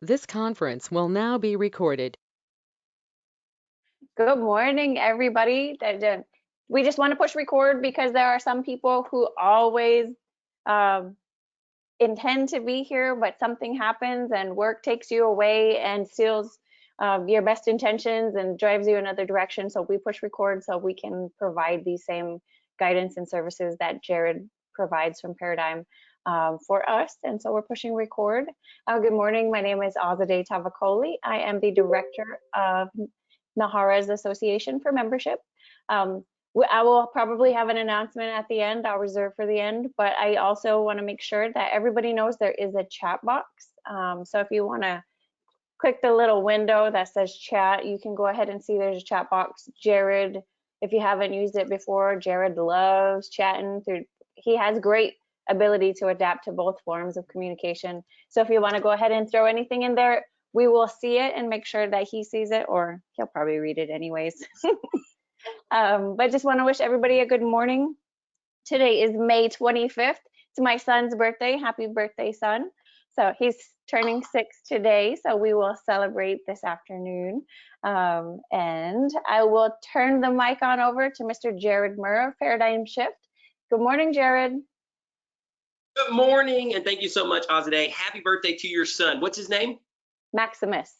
This conference will now be recorded. Good morning, everybody. We just want to push record because there are some people who always um, intend to be here, but something happens and work takes you away and steals your best intentions and drives you another direction. So we push record so we can provide the same guidance and services that Jared provides from Paradigm for us. And so we're pushing record. Good morning. My name is Azadeh Tavakoli. I am the director of Nahara's Association for membership. I will probably have an announcement at the end. I'll reserve for the end, but I also want to make sure that everybody knows there is a chat box. So if you want to click the little window that says chat, you can go ahead and see there's a chat box. Jared, if you haven't used it before, Jared loves chatting through. He has great ability to adapt to both forms of communication. So if you want to go ahead and throw anything in there, we will see it and make sure that he sees it, or he'll probably read it anyways. But just want to wish everybody a good morning. Today is May 25th. It's my son's birthday. Happy birthday, son. So he's turning 6 today, so we will celebrate this afternoon. And I will turn the mic on over to Mr. Jared Murrah, Paradigm Shift. Good morning, Jared. Good morning, and thank you so much, Azadeh. Happy birthday to your son. What's his name? Maximus.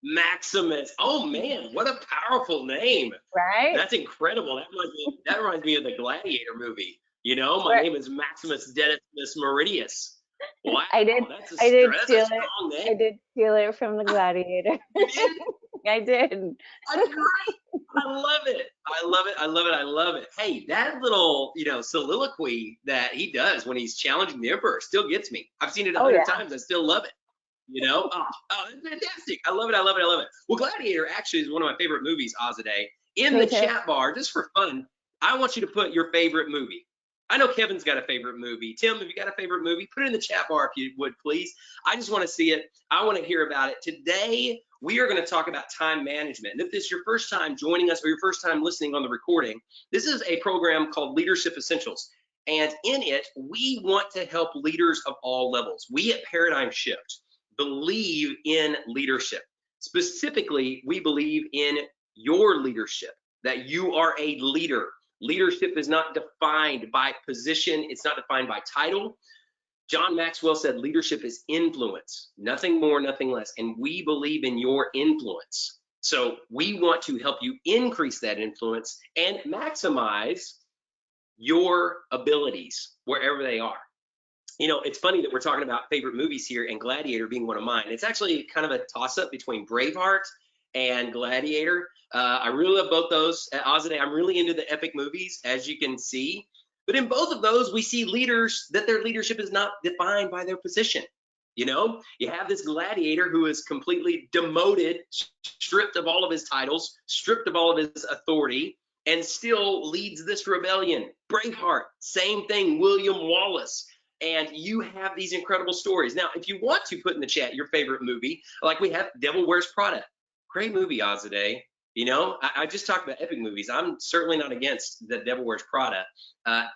Maximus. Oh man, what a powerful name! Right? That's incredible. That reminds me of the Gladiator movie. You know, my name is Maximus Decimus Meridius. Wow, I did steal it. Name. I did steal it from the Gladiator. You did? I did. That's great. I love it. I love it. I love it. I love it. Hey, that little, soliloquy that he does when he's challenging the emperor still gets me. I've seen it 100 times. I still love it. Oh, it's fantastic. I love it. I love it. I love it. Well, Gladiator actually is one of my favorite movies, Azadeh. In the chat bar, just for fun, I want you to put your favorite movie. I know Kevin's got a favorite movie. Tim, if you got a favorite movie, put it in the chat bar if you would, please. I just want to see it. I want to hear about it. Today, we are going to talk about time management. And if this is your first time joining us or your first time listening on the recording, this is a program called Leadership Essentials. And in it, we want to help leaders of all levels. We at Paradigm Shift believe in leadership. Specifically, we believe in your leadership, that you are a leader. Leadership is not defined by position. It's not defined by title. John Maxwell said leadership is influence, nothing more, nothing less. And we believe in your influence. So we want to help you increase that influence and maximize your abilities wherever they are. It's funny that we're talking about favorite movies here and Gladiator being one of mine. It's actually kind of a toss-up between Braveheart and Gladiator. I really love both those. Azadeh, I'm really into the epic movies, as you can see. But in both of those, we see leaders that their leadership is not defined by their position. You have this gladiator who is completely demoted, stripped of all of his titles, stripped of all of his authority, and still leads this rebellion. Braveheart, same thing, William Wallace. And you have these incredible stories. Now, if you want to put in the chat your favorite movie, like we have Devil Wears Prada. Great movie, Azadeh. I just talked about epic movies. I'm certainly not against the Devil Wears Prada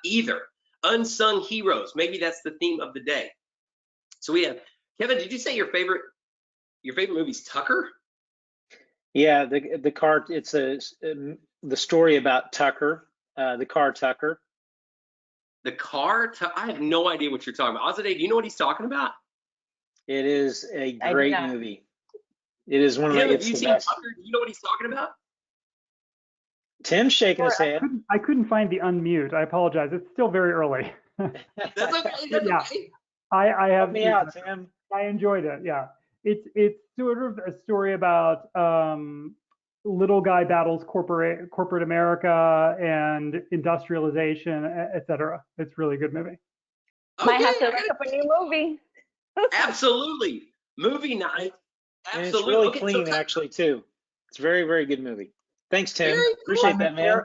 either. Unsung heroes. Maybe that's the theme of the day. So we have, Kevin, did you say your favorite movie's Tucker? Yeah, the car. It's the story about Tucker, the car Tucker. The car? I have no idea what you're talking about. Azadeh, do you know what he's talking about? It is a great movie. It is one of the. Have you seen Tucker? Do you know what he's talking about? Tim's shaking his head. I couldn't find the unmute. I apologize. It's still very early. That's okay. That's okay. I have. Help me out, Tim. I enjoyed it. Yeah, it's sort of a story about little guy battles corporate America and industrialization, etc. It's a really good movie. Okay, might have to look up a new movie. Absolutely, movie night. Absolutely, and it's really clean, actually, too. It's a very, very good movie. Thanks, Tim. Appreciate that, man.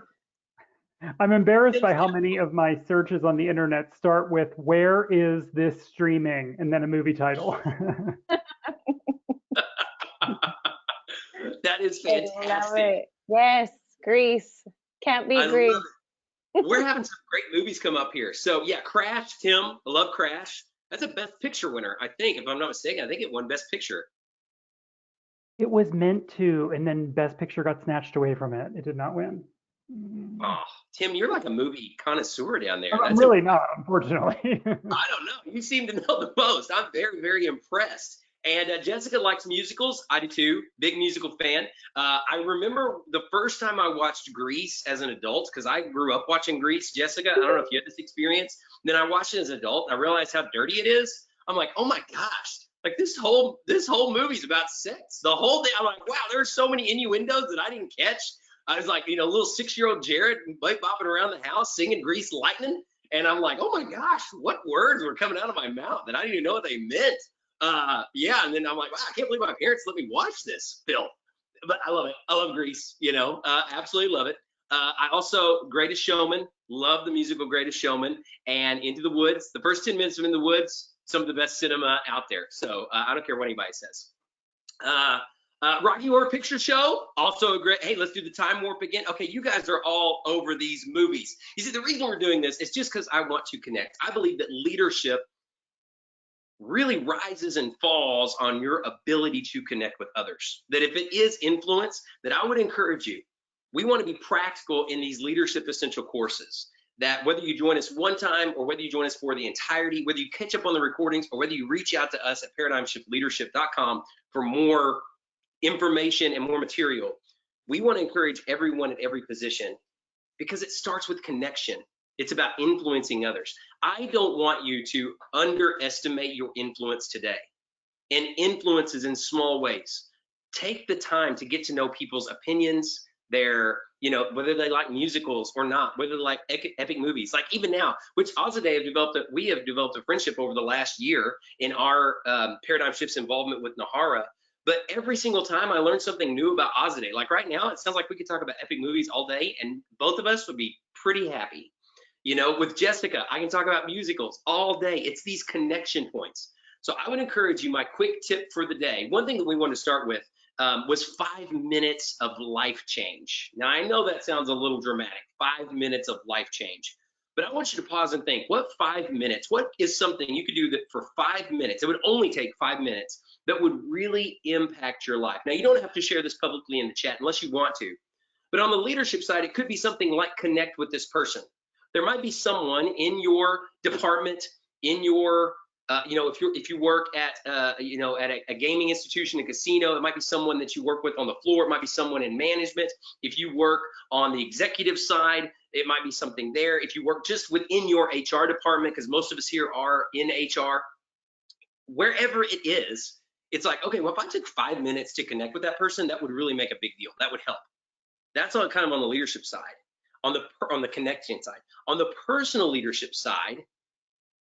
I'm embarrassed by how many of my searches on the internet start with "Where is this streaming?" and then a movie title. That is fantastic. I love it. Yes, Grease. Can't be Grease. We're having some great movies come up here. So yeah, Crash, Tim. I love Crash. That's a Best Picture winner, I think, if I'm not mistaken. I think it won Best Picture. It was meant to, and then Best Picture got snatched away from it. It did not win. Oh, Tim, you're like a movie connoisseur down there. I'm That's really not, unfortunately. I don't know. You seem to know the most. I'm very, very impressed. And Jessica likes musicals. I do too. Big musical fan. I remember the first time I watched Grease as an adult, because I grew up watching Grease. Jessica, I don't know if you had this experience. Then I watched it as an adult. And I realized how dirty it is. I'm like, oh my gosh. Like this whole movie's about sex. The whole thing. I'm like, wow, there's so many innuendos that I didn't catch. I was like, little 6-year-old Jared bopping around the house singing Grease Lightning. And I'm like, oh my gosh, what words were coming out of my mouth that I didn't even know what they meant. Yeah, and then I'm like, wow, I can't believe my parents let me watch this film. But I love it. I love Grease, absolutely love it. I also, Greatest Showman, love the musical Greatest Showman, and Into the Woods. The first 10 minutes of In the Woods, some of the best cinema out there. So I don't care what anybody says. Rocky Horror Picture Show, also a great, hey, let's do the time warp again. Okay, you guys are all over these movies. You see, the reason we're doing this is just because I want to connect. I believe that leadership really rises and falls on your ability to connect with others. That if it is influence, that I would encourage you. We want to be practical in these leadership essential courses. That whether you join us one time or whether you join us for the entirety, whether you catch up on the recordings or whether you reach out to us at paradigmshiftleadership.com for more information and more material, we want to encourage everyone at every position because it starts with connection. It's about influencing others. I don't want you to underestimate your influence today. And influence is in small ways. Take the time to get to know people's opinions, their, whether they like musicals or not, whether they like epic movies. Like even now, which Azadeh we have developed a friendship over the last year in our Paradigm Shifts involvement with Nahara. But every single time I learn something new about Azadeh. Like right now, it sounds like we could talk about epic movies all day and both of us would be pretty happy. With Jessica, I can talk about musicals all day. It's these connection points. So I would encourage you, my quick tip for the day, one thing that we want to start with was 5 minutes of life change. Now, I know that sounds a little dramatic, 5 minutes of life change. But I want you to pause and think, what 5 minutes, what is something you could do that for 5 minutes, it would only take 5 minutes, that would really impact your life? Now, you don't have to share this publicly in the chat unless you want to. But on the leadership side, it could be something like connect with this person. There might be someone in your department, in your, if you work at, at a gaming institution, a casino, it might be someone that you work with on the floor. It might be someone in management. If you work on the executive side, it might be something there. If you work just within your HR department, because most of us here are in HR, wherever it is, it's like, okay, well, if I took 5 minutes to connect with that person, that would really make a big deal. That would help. That's all kind of on the leadership side. On the connection side. On the personal leadership side,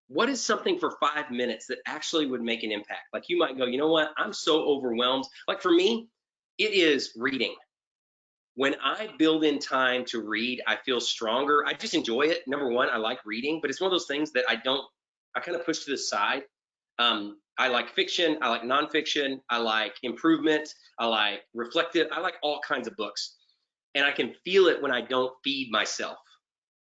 what is something for 5 minutes that actually would make an impact? Like you might go, you know what, I'm so overwhelmed. Like for me, it is reading. When I build in time to read, I feel stronger. I just enjoy it. Number one, I like reading, but it's one of those things that I kind of push to the side. I like fiction, I like nonfiction, I like improvement, I like reflective, I like all kinds of books. And I can feel it when I don't feed myself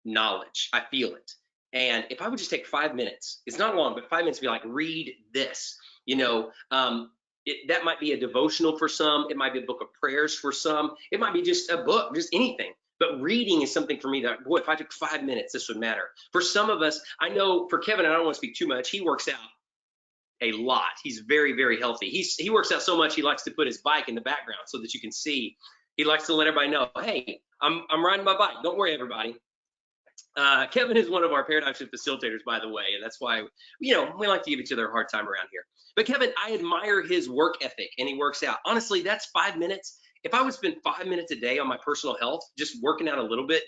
knowledge. I feel it. And if I would just take 5 minutes, it's not long, but 5 minutes to be like, read this, that might be a devotional for some. It might be a book of prayers for some. It might be just a book, just anything. But reading is something for me that, boy, if I took 5 minutes, this would matter. For some of us, I know for Kevin, I don't want to speak too much. He works out a lot. He's very, very healthy. He works out so much, he likes to put his bike in the background so that you can see. He likes to let everybody know, hey, I'm riding my bike. Don't worry, everybody. Kevin is one of our Paradigm Shift facilitators, by the way, and that's why, we like to give each other a hard time around here. But Kevin, I admire his work ethic, and he works out. Honestly, that's 5 minutes. If I would spend 5 minutes a day on my personal health, just working out a little bit,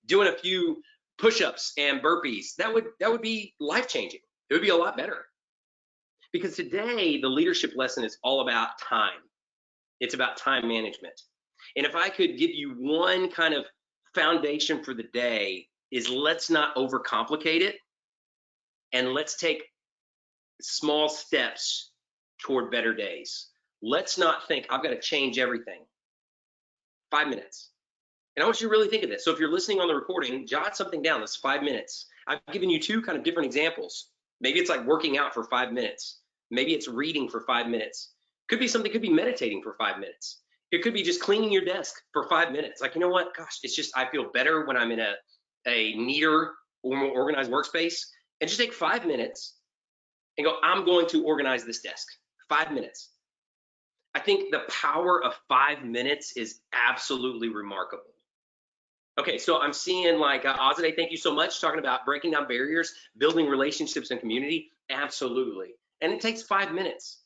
doing a few push-ups and burpees, that would be life-changing. It would be a lot better. Because today, the leadership lesson is all about time. It's about time management. And if I could give you one kind of foundation for the day, is let's not overcomplicate it, and let's take small steps toward better days. Let's not think I've got to change everything. 5 minutes. And I want you to really think of this. So if you're listening on the recording, jot something down. That's 5 minutes. I've given you two kind of different examples. Maybe it's like working out for 5 minutes. Maybe it's reading for 5 minutes. Could be something, could be meditating for 5 minutes. It could be just cleaning your desk for 5 minutes. Like, you know what? Gosh, it's just, I feel better when I'm in a neater or more organized workspace. And just take 5 minutes and go, I'm going to organize this desk. 5 minutes. I think the power of 5 minutes is absolutely remarkable. Okay, so I'm seeing like Azadeh, thank you so much, talking about breaking down barriers, building relationships and community. Absolutely. And it takes 5 minutes.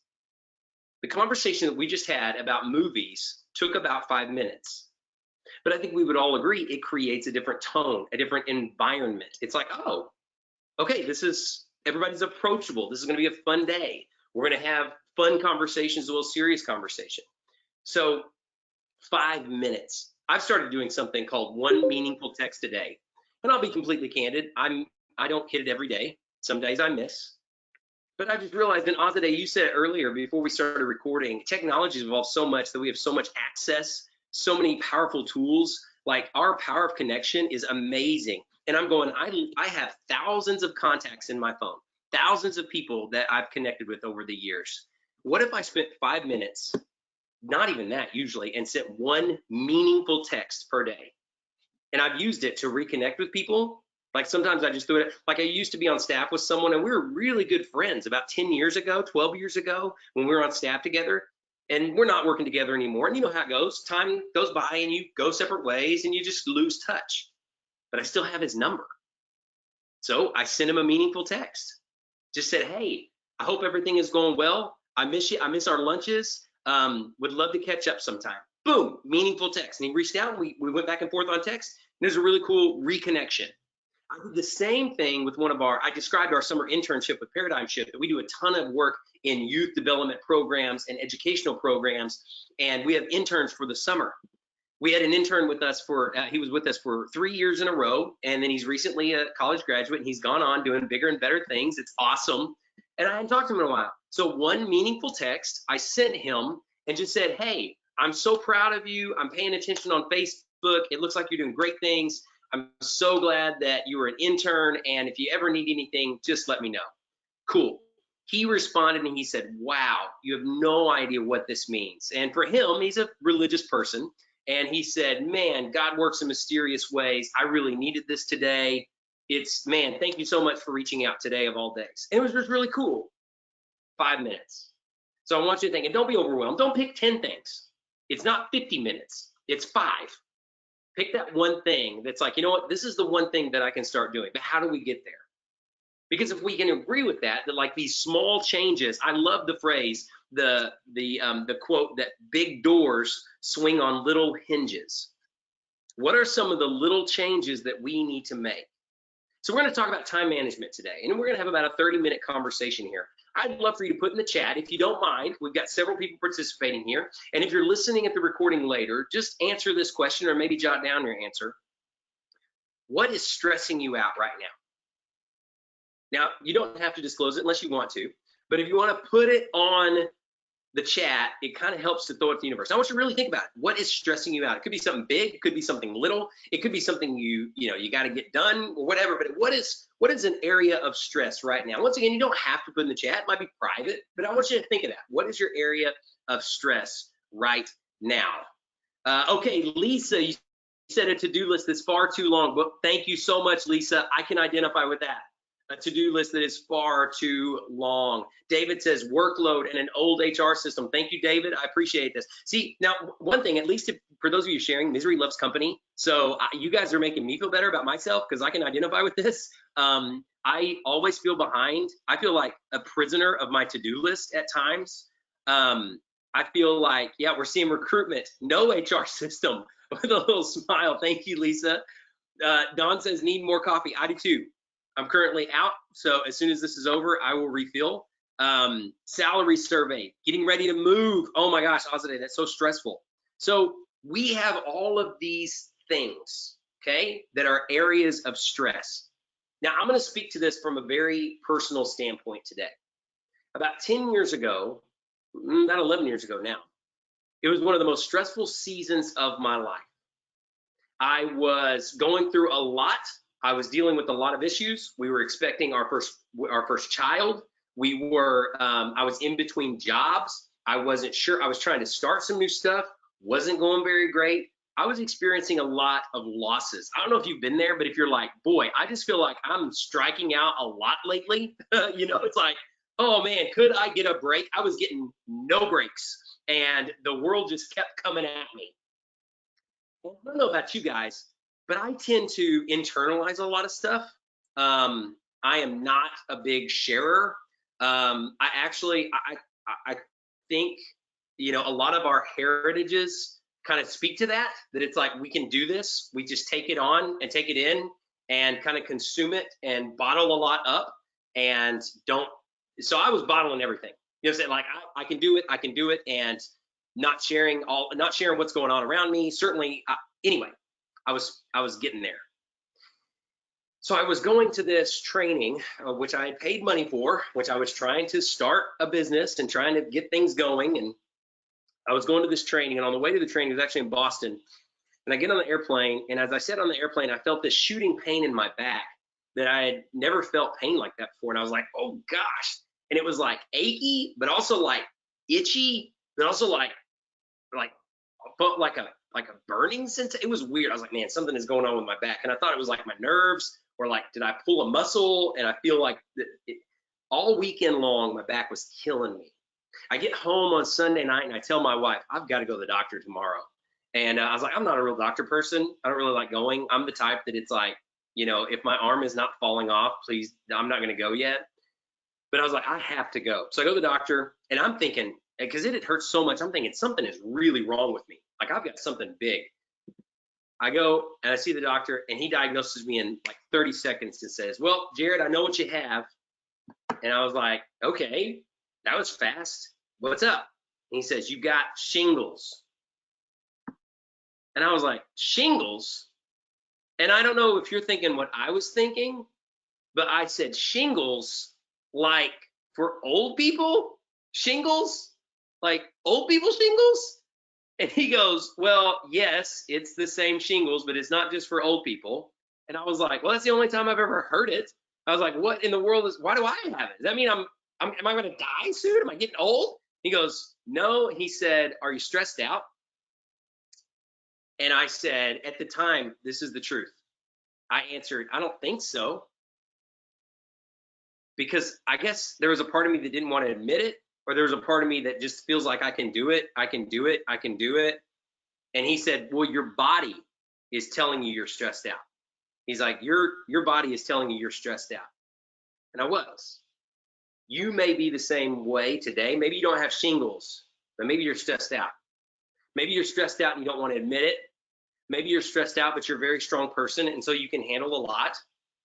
The conversation that we just had about movies took about 5 minutes. But I think we would all agree it creates a different tone, a different environment. It's like, oh, okay, everybody's approachable. This is going to be a fun day. We're going to have fun conversations, a little serious conversation. So 5 minutes. I've started doing something called one meaningful text a day. And I'll be completely candid. I don't hit it every day. Some days I miss. But I just realized, and Azadeh, you said earlier before we started recording, technology has evolved so much that we have so much access, so many powerful tools. Like our power of connection is amazing. And I'm going, I have thousands of contacts in my phone, thousands of people that I've connected with over the years. What if I spent 5 minutes, not even that usually, and sent one meaningful text per day? And I've used it to reconnect with people. Like sometimes I just do it, like I used to be on staff with someone and we were really good friends about 10 years ago, 12 years ago when we were on staff together, and we're not working together anymore. And you know how it goes. Time goes by and you go separate ways and you just lose touch. But I still have his number. So I sent him a meaningful text. Just said, hey, I hope everything is going well. I miss you. I miss our lunches. Would love to catch up sometime. Boom, meaningful text. And he reached out and we went back and forth on text. And there's a really cool reconnection. I did the same thing with I described our summer internship with Paradigm Shift, that we do a ton of work in youth development programs and educational programs. And we have interns for the summer. We had an intern with us he was with us for 3 years in a row. And then he's recently a college graduate and he's gone on doing bigger and better things. It's awesome. And I hadn't talked to him in a while. So one meaningful text I sent him and just said, hey, I'm so proud of you. I'm paying attention on Facebook. It looks like you're doing great things. I'm so glad that you were an intern. And if you ever need anything, just let me know. Cool. He responded and he said, wow, you have no idea what this means. And for him, he's a religious person. And he said, man, God works in mysterious ways. I really needed this today. Man, thank you so much for reaching out today of all days. And it was just really cool. 5 minutes. So I want you to think, and don't be overwhelmed. Don't pick 10 things. It's not 50 minutes. It's 5. Pick that one thing that's like, you know what, this is the one thing that I can start doing. But how do we get there? Because if we can agree with that like these small changes, I love the phrase, the quote that big doors swing on little hinges. What are some of the little changes that we need to make? So we're going to talk about time management today, and we're going to have about a 30-minute conversation here. I'd love for you to put in the chat, if you don't mind. We've got several people participating here, and if you're listening at the recording later, just answer this question or maybe jot down your answer. What is stressing you out right now? Now, you don't have to disclose it unless you want to, but if you want to put it on the chat, it kind of helps to throw it to the universe. I want you to really think about it. What is stressing you out? It could be something big, it could be something little, it could be something you got to get done or whatever, but what is an area of stress right now? Once again, you don't have to put in the chat, it might be private, but I want you to think of that. What is your area of stress right now? Okay, Lisa, you said a to-do list that's far too long, but thank you so much, Lisa. I can identify with that. A to-do list that is far too long. David says workload and an old HR system. Thank you, David. I appreciate this. See, now one thing, at least for those of you sharing, misery loves company. So you guys are making me feel better about myself because I can identify with this. I always feel behind. I feel like a prisoner of my to-do list at times. I feel like, yeah, we're seeing recruitment, no HR system with a little smile. Thank you, Lisa. Don says need more coffee. I do too. I'm currently out, so as soon as this is over, I will refill. Salary survey, getting ready to move. Oh my gosh, Azadeh, that's so stressful. So we have all of these things, okay, that are areas of stress. Now, I'm going to speak to this from a very personal standpoint today. About 10 years ago, about 11 years ago now, it was one of the most stressful seasons of my life. I was going through a lot. I was dealing with a lot of issues. We were expecting our first child. I was in between jobs. I wasn't sure. I was trying to start some new stuff. Wasn't going very great. I was experiencing a lot of losses. I don't know if you've been there, but if you're like, boy, I just feel like I'm striking out a lot lately. It's like, oh man, could I get a break? I was getting no breaks, and the world just kept coming at me. Well, I don't know about you guys, but I tend to internalize a lot of stuff. I am not a big sharer. I think, a lot of our heritages kind of speak to that it's like, we can do this. We just take it on and take it in and kind of consume it and bottle a lot up and don't. So I was bottling everything, saying like, I can do it. And not sharing what's going on around me. Certainly, anyway, I was getting there. So I was going to this training, which I had paid money for, which I was trying to start a business and trying to get things going. And I was going to this training, and on the way to the training, it was actually in Boston. And I get on the airplane, and as I sat on the airplane, I felt this shooting pain in my back that I had never felt pain like that before. And I was like, oh gosh. And it was like achy, but also like itchy, but also like felt like a burning sense. It was weird. I was like, man, something is going on with my back. And I thought it was like my nerves, or like, did I pull a muscle? And I feel like all weekend long, my back was killing me. I get home on Sunday night and I tell my wife, I've got to go to the doctor tomorrow. And I was like, I'm not a real doctor person. I don't really like going. I'm the type that it's like, if my arm is not falling off, please, I'm not going to go yet. But I was like, I have to go. So I go to the doctor, and I'm thinking, because it had hurt so much, I'm thinking something is really wrong with me. Like, I've got something big. I go and I see the doctor, and he diagnoses me in like 30 seconds and says, well, Jared, I know what you have. And I was like, okay, that was fast. What's up? And he says, you got shingles. And I was like, shingles? And I don't know if you're thinking what I was thinking, but I said shingles like for old people? Shingles? Like old people shingles? And he goes, well, yes, it's the same shingles, but it's not just for old people. And I was like, well, that's the only time I've ever heard it. I was like, what in the world why do I have it? Does that mean am I going to die soon? Am I getting old? He goes, no. He said, are you stressed out? And I said, at the time, this is the truth. I answered, I don't think so. Because I guess there was a part of me that didn't want to admit it, or there was a part of me that just feels like I can do it. And he said, well, your body is telling you you're stressed out. He's like, your body is telling you you're stressed out. And I was. You may be the same way today. Maybe you don't have shingles, but maybe you're stressed out. Maybe you're stressed out and you don't want to admit it. Maybe you're stressed out, but you're a very strong person, and so you can handle a lot.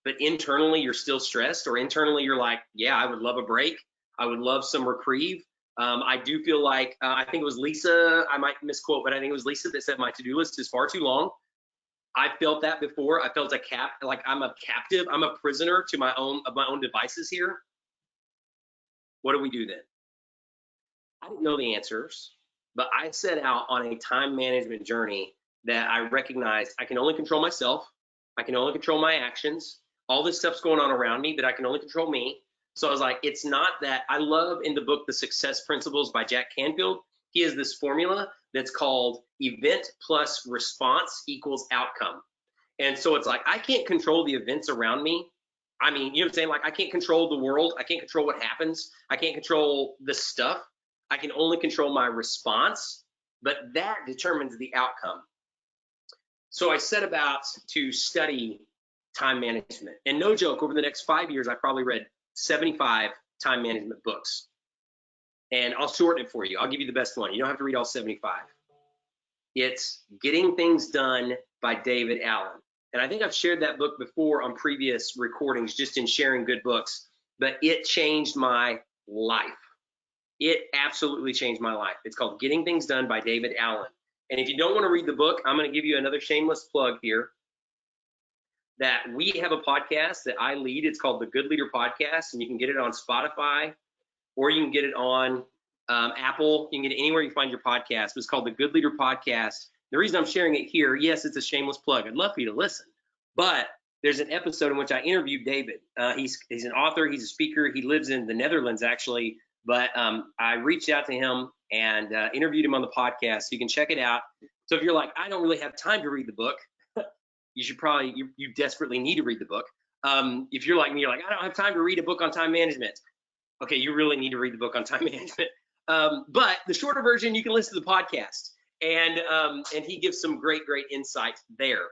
But internally, you're still stressed, or internally, you're like, yeah, I would love a break. I would love some reprieve. I do feel like, I think it was Lisa, I might misquote, but I think it was Lisa that said my to-do list is far too long. I felt that before. I felt like I'm a captive. I'm a prisoner to my own devices here. What do we do then? I didn't know the answers, but I set out on a time management journey that I recognized I can only control myself. I can only control my actions. All this stuff's going on around me, but I can only control me. So I was like, it's not that. I love in the book, The Success Principles by Jack Canfield, he has this formula that's called event plus response equals outcome. And so it's like, I can't control the events around me. I mean, you know what I'm saying? Like, I can't control the world. I can't control what happens. I can't control the stuff. I can only control my response, but that determines the outcome. So I set about to study time management. And no joke, over the next 5 years, I probably read 75 time management books. And I'll shorten it for you. I'll give you the best one. You don't have to read all 75. It's Getting Things Done by David Allen. And I think I've shared that book before on previous recordings, just in sharing good books, but it changed my life. It absolutely changed my life. It's called Getting Things Done by David Allen. And if you don't want to read the book, I'm going to give you another shameless plug here, that we have a podcast that I lead. It's called the Good Leader Podcast, and you can get it on Spotify, or you can get it on Apple. You can get it anywhere you find your podcast. It's called the Good Leader Podcast. The reason I'm sharing it here, yes, it's a shameless plug. I'd love for you to listen, but there's an episode in which I interviewed David. He's an author, he's a speaker, he lives in the Netherlands actually, but I reached out to him and interviewed him on the podcast. So you can check it out. So if you're like, I don't really have time to read the book, you should probably, you desperately need to read the book. If you're like me, you're like, I don't have time to read a book on time management. Okay, you really need to read the book on time management. But the shorter version, you can listen to the podcast, and he gives some great insight there.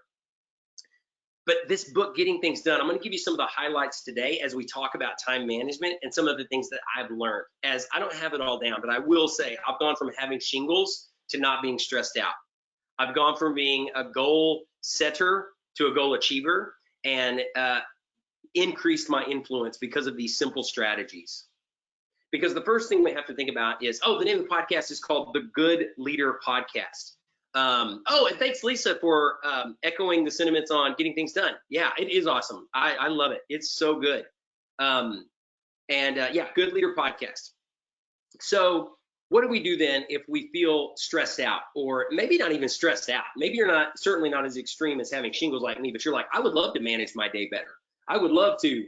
But this book, Getting Things Done, I'm going to give you some of the highlights today as we talk about time management and some of the things that I've learned. As I don't have it all down, but I will say I've gone from having shingles to not being stressed out. I've gone from being a goal setter to a goal achiever, and increased my influence because of these simple strategies. Because the first thing we have to think about is, the name of the podcast is called The Good Leader Podcast. And thanks, Lisa, for echoing the sentiments on Getting Things Done. Yeah, it is awesome. I love it. It's so good. Good Leader Podcast. So what do we do then if we feel stressed out, or maybe not even stressed out? Maybe you're certainly not as extreme as having shingles like me, but you're like, I would love to manage my day better. I would love to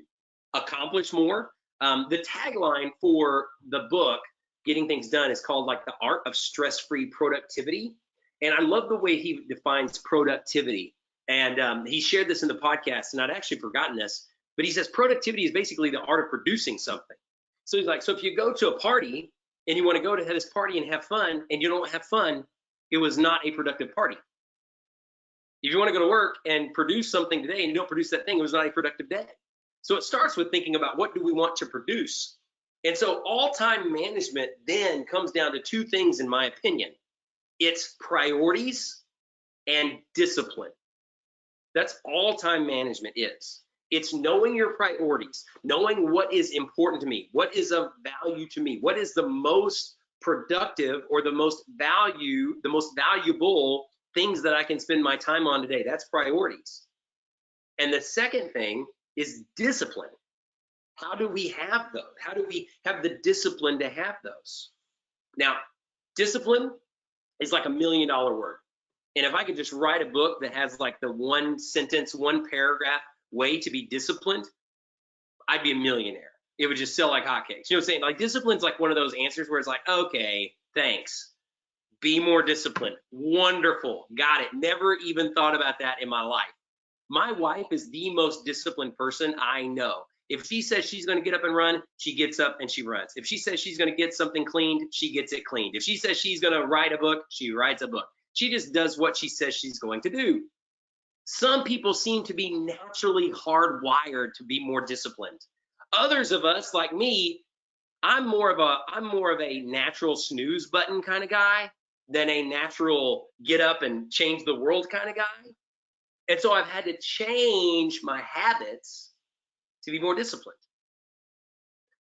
accomplish more. The tagline for the book, Getting Things Done, is called like the art of stress-free productivity. And I love the way he defines productivity. And he shared this in the podcast, and I'd actually forgotten this, but he says productivity is basically the art of producing something. So he's like, so if you go to a party and you want to go to this party and have fun, and you don't have fun, it was not a productive party. If you want to go to work and produce something today and you don't produce that thing, it was not a productive day. So it starts with thinking about what do we want to produce. And so all time management then comes down to two things, in my opinion. It's priorities and discipline. That's all time management is. It's knowing your priorities, knowing what is important to me, what is of value to me, what is the most productive or the most valuable things that I can spend my time on today. That's priorities. And the second thing is discipline. How do we have those? How do we have the discipline to have those? Now, discipline is like $1 million word. And if I could just write a book that has like the one sentence, one paragraph way to be disciplined, I'd be a millionaire. It would just sell like hotcakes. You know what I'm saying? Like, discipline's like one of those answers where it's like, okay, thanks. Be more disciplined. Wonderful. Got it. Never even thought about that in my life. My wife is the most disciplined person I know. If she says she's going to get up and run, she gets up and she runs. If she says she's going to get something cleaned, she gets it cleaned. If she says she's going to write a book, she writes a book. She just does what she says she's going to do. Some people seem to be naturally hardwired to be more disciplined. Others of us, like me, I'm more of a natural snooze button kind of guy than a natural get up and change the world kind of guy. And so I've had to change my habits to be more disciplined.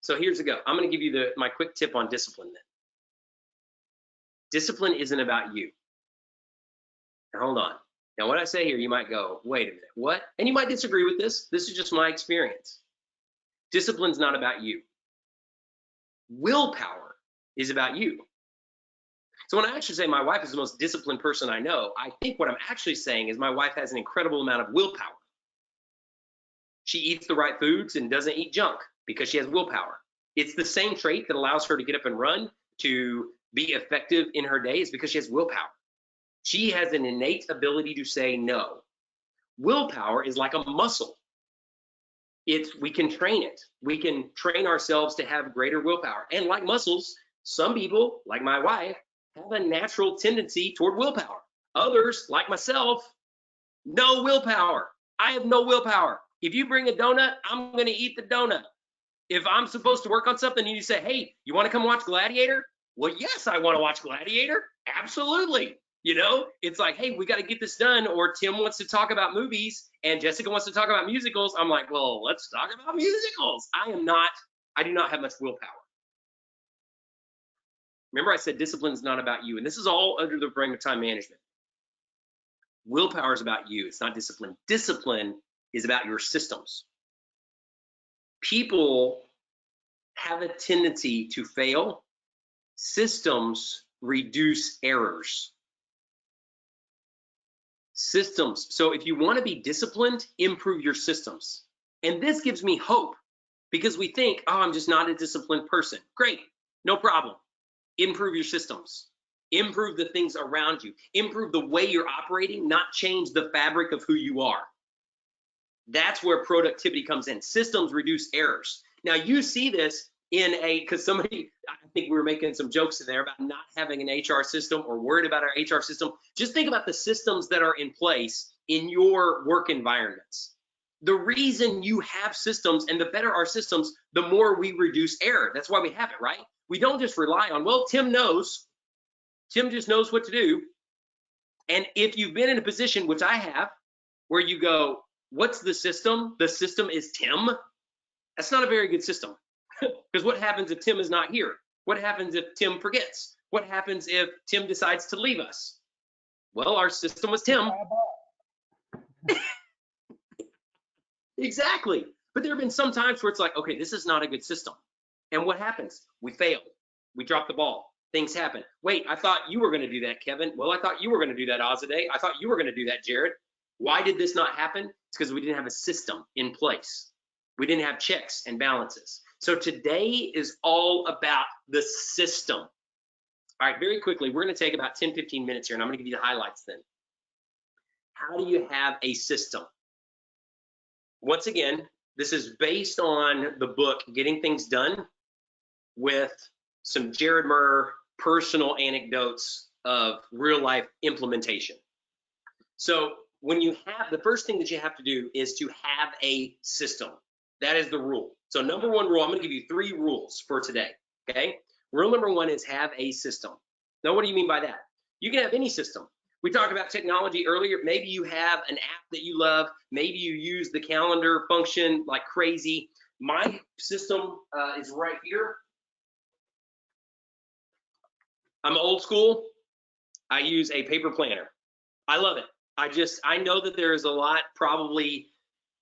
So here's the go. I'm going to give you my quick tip on discipline then. Discipline isn't about you. Now hold on. Now what I say here, you might go, wait a minute, what? And you might disagree with this. This is just my experience. Discipline's not about you. Willpower is about you. So when I actually say my wife is the most disciplined person I know, I think what I'm actually saying is my wife has an incredible amount of willpower. She eats the right foods and doesn't eat junk because she has willpower. It's the same trait that allows her to get up and run, to be effective in her day, is because she has willpower. She has an innate ability to say no. Willpower is like a muscle. We can train it. We can train ourselves to have greater willpower. And like muscles, some people, like my wife, have a natural tendency toward willpower. Others, like myself, no willpower. I have no willpower. If you bring a donut, I'm going to eat the donut. If I'm supposed to work on something and you say, hey, you want to come watch Gladiator? Well, yes, I want to watch Gladiator. Absolutely. You know, it's like, hey, we got to get this done. Or Tim wants to talk about movies and Jessica wants to talk about musicals. I'm like, well, let's talk about musicals. I do not have much willpower. Remember, I said discipline is not about you. And this is all under the brain of time management. Willpower is about you. It's not discipline. Discipline is about your systems. People have a tendency to fail. Systems reduce errors. Systems. So if you want to be disciplined, improve your systems. And this gives me hope because we think, oh, I'm just not a disciplined person. Great, no problem. Improve your systems. Improve the things around you. Improve the way you're operating, not change the fabric of who you are. That's where productivity comes in. Systems reduce errors. Now you see this because somebody, I think we were making some jokes in there about not having an HR system or worried about our HR system. Just think about the systems that are in place in your work environments. The reason you have systems, and the better our systems, the more we reduce error. That's why we have it, right? We don't just rely on, well, Tim just knows what to do. And if you've been in a position, which I have, where you go, what's the system? The system is Tim. That's not a very good system. Because what happens if Tim is not here? What happens if Tim forgets? What happens if Tim decides to leave us? Well, our system was Tim. Exactly. But there have been some times where it's like, okay, this is not a good system. And what happens? We fail. We drop the ball. Things happen. Wait, I thought you were going to do that, Kevin. Well, I thought you were going to do that, Azadeh. I thought you were going to do that, Jared. Why did this not happen? It's because we didn't have a system in place. We didn't have checks and balances. So today is all about the system. All right, very quickly, we're going to take about 10, 15 minutes here, and I'm going to give you the highlights then. How do you have a system? Once again, this is based on the book, Getting Things Done, with some Jared Murr personal anecdotes of real life implementation. So when you have, the first thing that you have to do is to have a system. That is the rule. So number one rule, I'm going to give you 3 rules for today, okay? Rule number 1 is have a system. Now, what do you mean by that? You can have any system. We talked about technology earlier. Maybe you have an app that you love. Maybe you use the calendar function like crazy. My system is right here. I'm old school. I use a paper planner. I love it. I know that there is a lot probably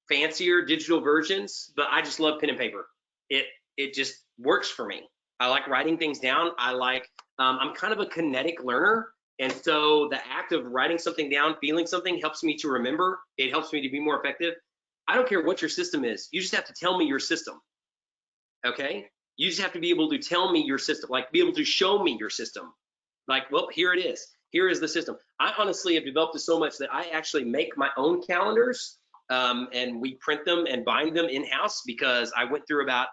fancier digital versions, but I just love pen and paper. It just works for me. I like writing things down. I'm kind of a kinetic learner. And so the act of writing something down, feeling something helps me to remember. It helps me to be more effective. I don't care what your system is. You just have to tell me your system, okay? You just have to be able to tell me your system, like be able to show me your system. Like, well, here it is. Here is the system. I honestly have developed this so much that I actually make my own calendars and we print them and bind them in-house because I went through about,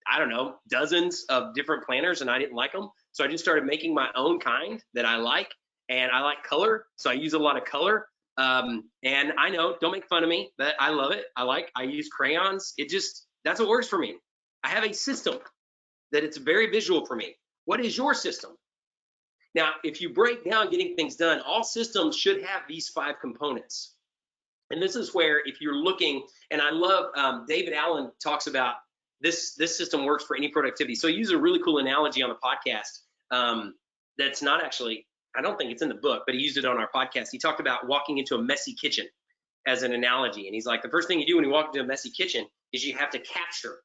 I don't know, dozens of different planners and I didn't like them. So I just started making my own kind that I like. And I like color, so I use a lot of color. And I know, don't make fun of me, but I love it. I use crayons. That's what works for me. I have a system that it's very visual for me. What is your system? Now, if you break down Getting Things Done, all systems should have these 5 components. And this is where if you're looking, and I love, David Allen talks about this system works for any productivity. So he used a really cool analogy on the podcast that's not actually, I don't think it's in the book, but he used it on our podcast. He talked about walking into a messy kitchen as an analogy. And he's like, the first thing you do when you walk into a messy kitchen is you have to capture.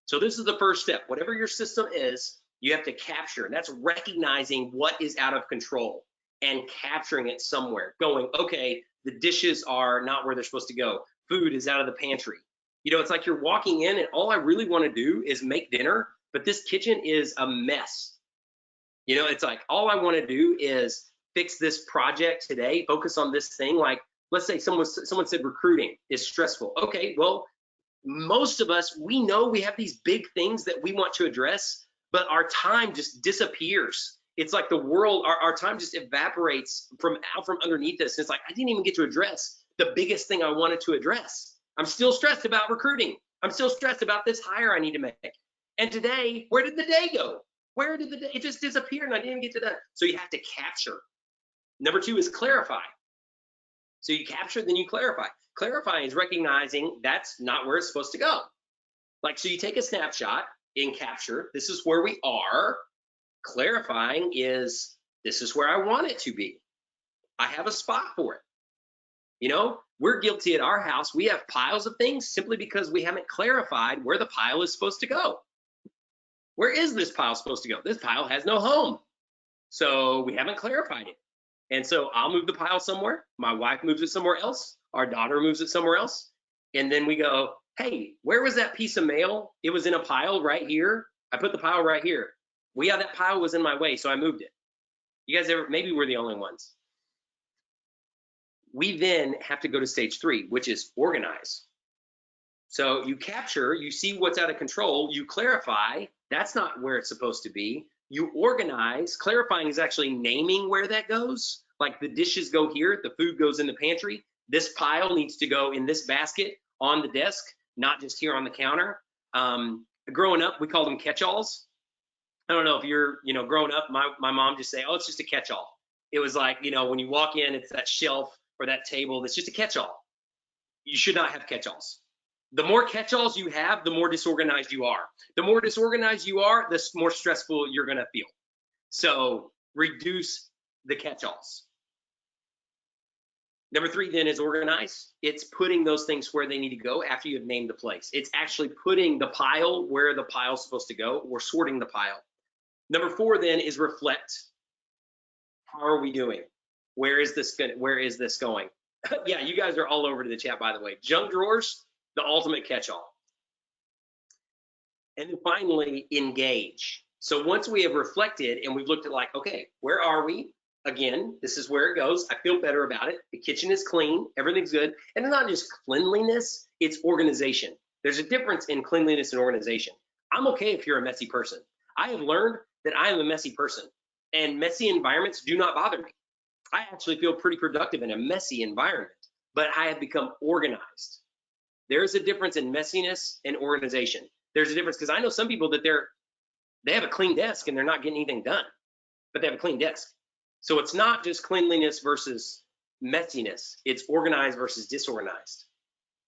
So this is the first step. Whatever your system is, you have to capture. And that's recognizing what is out of control and capturing it somewhere. Going, okay, the dishes are not where they're supposed to go. Food is out of the pantry. You know, it's like you're walking in and all I really want to do is make dinner, but this kitchen is a mess. You know, it's like, all I want to do is fix this project today, focus on this thing. Like, let's say someone said recruiting is stressful. Okay, well, most of us, we know we have these big things that we want to address, but our time just disappears. It's like the world, our time just evaporates from out from underneath us. It's like, I didn't even get to address the biggest thing I wanted to address. I'm still stressed about recruiting. I'm still stressed about this hire I need to make. And today, where did the day go? Where did the day, it just disappeared and I didn't even get to that. So you have to capture. Number 2 is clarify. So you capture, then you clarify. Clarifying is recognizing that's not where it's supposed to go. Like, so you take a snapshot in capture, this is where we are. Clarifying is, this is where I want it to be. I have a spot for it. You know, we're guilty at our house. We have piles of things simply because we haven't clarified where the pile is supposed to go. Where is this pile supposed to go? This pile has no home. So we haven't clarified it. And so I'll move the pile somewhere. My wife moves it somewhere else. Our daughter moves it somewhere else. And then we go, hey, where was that piece of mail? It was in a pile right here. I put the pile right here. Well, yeah, that pile was in my way, so I moved it. You guys ever, maybe we're the only ones. We then have to go to stage 3, which is organize. So you capture, you see what's out of control, you clarify, that's not where it's supposed to be. You organize, clarifying is actually naming where that goes. Like the dishes go here, the food goes in the pantry. This pile needs to go in this basket on the desk, not just here on the counter. Growing up, we called them catch-alls. I don't know if you're, growing up, my mom just say, oh, it's just a catch-all. It was like, when you walk in, it's that shelf or that table that's just a catch-all. You should not have catch-alls. The more catch-alls you have, the more disorganized you are. The more disorganized you are, the more stressful you're gonna feel. So reduce the catch-alls. Number 3 then is organize. It's putting those things where they need to go after you have named the place. It's actually putting the pile where the pile's supposed to go, or sorting the pile. Number 4 then is reflect. How are we doing? Where is this going? Yeah, you guys are all over to the chat, by the way. Junk drawers, the ultimate catch-all. And then finally, engage. So once we have reflected and we've looked at like, okay, where are we? Again, this is where it goes. I feel better about it. The kitchen is clean, everything's good. And it's not just cleanliness, it's organization. There's a difference in cleanliness and organization. I'm okay if you're a messy person. I have learned that I am a messy person, and messy environments do not bother me. I actually feel pretty productive in a messy environment, but I have become organized. There's a difference in messiness and organization. There's a difference because I know some people that they have a clean desk and they're not getting anything done, but they have a clean desk. So it's not just cleanliness versus messiness, it's organized versus disorganized.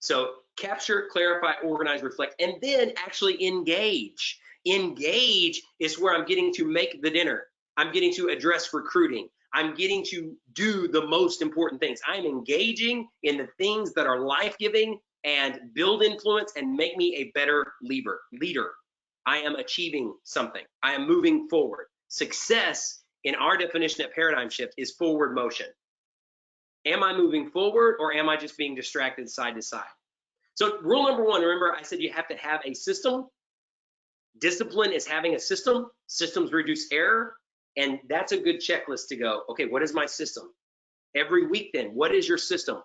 So capture, clarify, organize, reflect, and then actually engage. Engage is where I'm getting to make the dinner. I'm getting to address recruiting. I'm getting to do the most important things. I'm engaging in the things that are life-giving and build influence and make me a better leader. I am achieving something. I am moving forward. Success in our definition at Paradigm Shift is forward motion. Am I moving forward, or am I just being distracted side to side? So rule number 1, remember I said you have to have a system. Discipline is having a system. Systems reduce error. And that's a good checklist to go, okay, what is my system? Every week then, what is your system